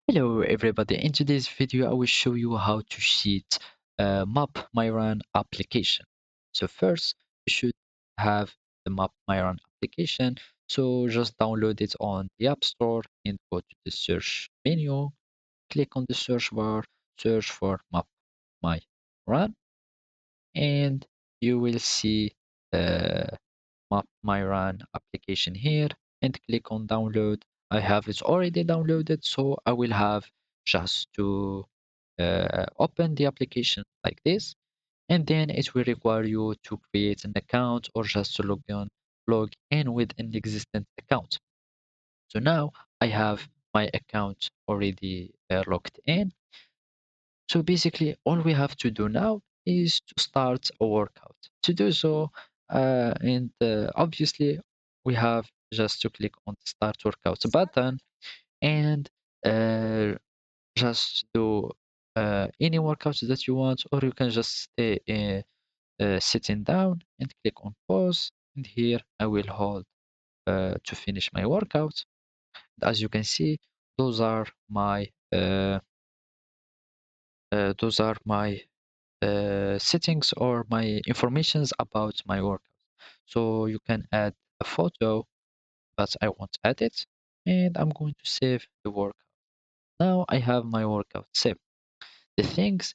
Hello everybody, in today's video I will show you how to sheet Map Myron application. So first you should have the Map Myron application. So just download it on the App Store and go to the search menu, click on the search bar, search for Map Myron, and you will see the Map Myron application here and click on download. I have it already downloaded, so I will have just to open the application like this, and then it will require you to create an account or just to log in with an existing account. So now I have my account already logged in. So basically, all we have to do now is to start a workout. To do so, and obviously, we have just to click on the start workout button and uh, just do any workouts that you want, or you can just stay sitting down and click on pause. And here I will hold to finish my workout. As you can see, those are my uh, settings or my informations about my workout. So you can add a photo, but I won't add it, and I'm going to save the workout. Now I have my workout saved. The things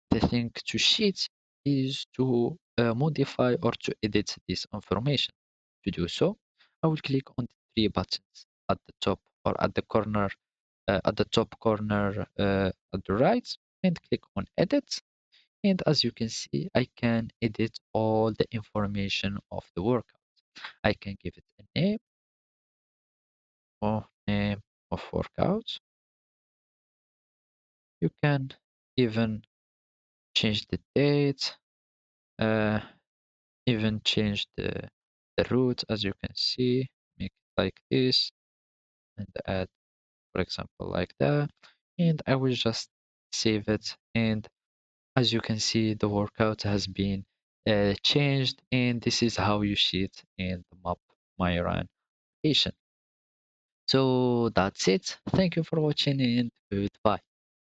The thing to sheet is to modify or to edit this information. To do so, I will click on the three buttons at the top or at the corner, at the top corner at the right, and click on edit. And as you can see, I can edit all the information of the workout. I can give it a name of workout. You can even change the date, uh, even change the route, as you can see, make it like this and add, for example, like that. And I will just save it. And as you can see, the workout has been changed, and this is how you sheet in the Map My Run application. So that's it. Thank you for watching and goodbye.